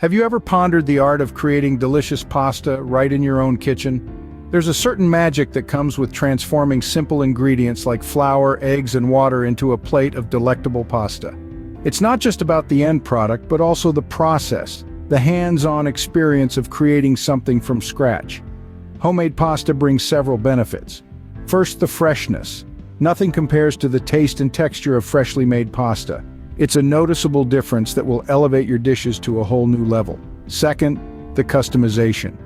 Have you ever pondered the art of creating delicious pasta right in your own kitchen? There's a certain magic that comes with transforming simple ingredients like flour, eggs, and water into a plate of delectable pasta. It's not just about the end product, but also the process, the hands-on experience of creating something from scratch. Homemade pasta brings several benefits. First, the freshness. Nothing compares to the taste and texture of freshly made pasta. It's a noticeable difference that will elevate your dishes to a whole new level. Second, the customization.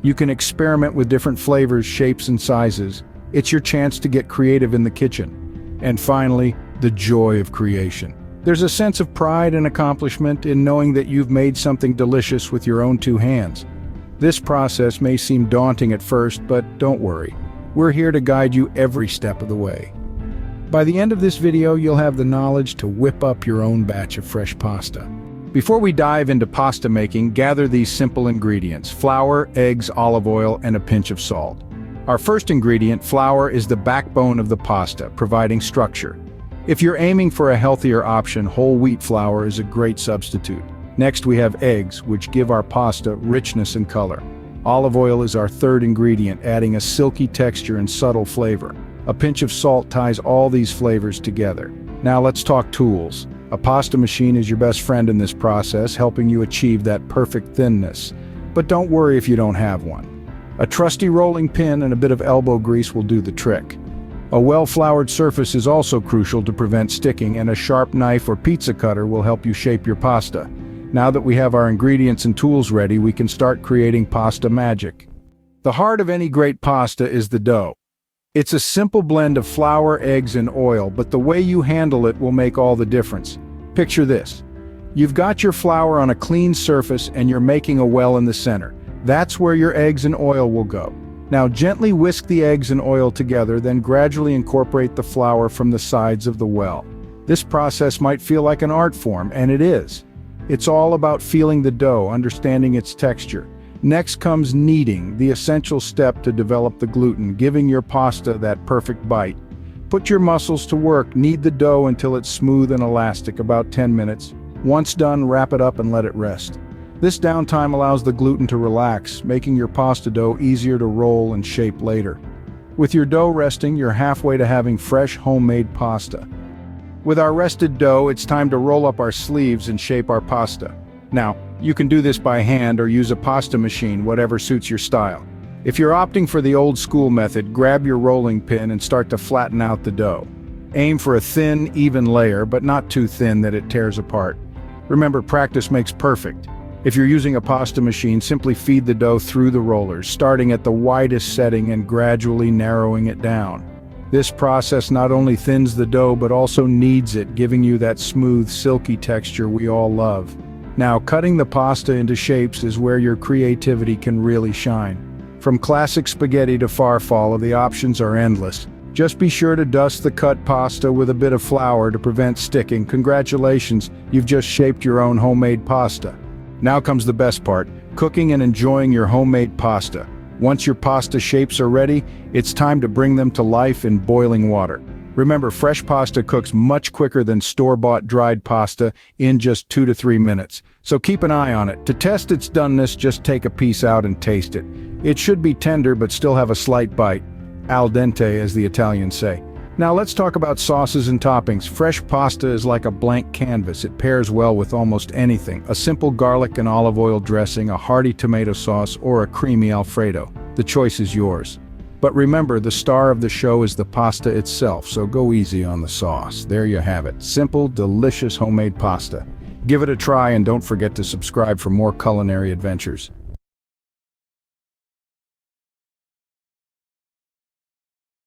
You can experiment with different flavors, shapes, and sizes. It's your chance to get creative in the kitchen. And finally, the joy of creation. There's a sense of pride and accomplishment in knowing that you've made something delicious with your own two hands. This process may seem daunting at first, but don't worry. We're here to guide you every step of the way. By the end of this video, you'll have the knowledge to whip up your own batch of fresh pasta. Before we dive into pasta making, gather these simple ingredients: flour, eggs, olive oil, and a pinch of salt. Our first ingredient, flour, is the backbone of the pasta, providing structure. If you're aiming for a healthier option, whole wheat flour is a great substitute. Next, we have eggs, which give our pasta richness and color. Olive oil is our third ingredient, adding a silky texture and subtle flavor. A pinch of salt ties all these flavors together. Now let's talk tools. A pasta machine is your best friend in this process, helping you achieve that perfect thinness. But don't worry if you don't have one. A trusty rolling pin and a bit of elbow grease will do the trick. A well-floured surface is also crucial to prevent sticking, and a sharp knife or pizza cutter will help you shape your pasta. Now that we have our ingredients and tools ready, we can start creating pasta magic. The heart of any great pasta is the dough. It's a simple blend of flour, eggs, and oil, but the way you handle it will make all the difference. Picture this. You've got your flour on a clean surface and you're making a well in the center. That's where your eggs and oil will go. Now gently whisk the eggs and oil together, then gradually incorporate the flour from the sides of the well. This process might feel like an art form, and it is. It's all about feeling the dough, understanding its texture. Next comes kneading, the essential step to develop the gluten, giving your pasta that perfect bite. Put your muscles to work, knead the dough until it's smooth and elastic, about 10 minutes. Once done, wrap it up and let it rest. This downtime allows the gluten to relax, making your pasta dough easier to roll and shape later. With your dough resting, you're halfway to having fresh, homemade pasta. With our rested dough, it's time to roll up our sleeves and shape our pasta. Now, you can do this by hand or use a pasta machine, whatever suits your style. If you're opting for the old school method, grab your rolling pin and start to flatten out the dough. Aim for a thin, even layer, but not too thin that it tears apart. Remember, practice makes perfect. If you're using a pasta machine, simply feed the dough through the rollers, starting at the widest setting and gradually narrowing it down. This process not only thins the dough, but also kneads it, giving you that smooth, silky texture we all love. Now, cutting the pasta into shapes is where your creativity can really shine. From classic spaghetti to farfalle, the options are endless. Just be sure to dust the cut pasta with a bit of flour to prevent sticking. Congratulations, you've just shaped your own homemade pasta. Now comes the best part, cooking and enjoying your homemade pasta. Once your pasta shapes are ready, it's time to bring them to life in boiling water. Remember, fresh pasta cooks much quicker than store-bought dried pasta, in just 2 to 3 minutes. So keep an eye on it. To test its doneness, just take a piece out and taste it. It should be tender but still have a slight bite. Al dente, as the Italians say. Now let's talk about sauces and toppings. Fresh pasta is like a blank canvas. It pairs well with almost anything. A simple garlic and olive oil dressing, a hearty tomato sauce, or a creamy alfredo. The choice is yours. But remember, the star of the show is the pasta itself, so go easy on the sauce. There you have it. Simple, delicious homemade pasta. Give it a try and don't forget to subscribe for more culinary adventures.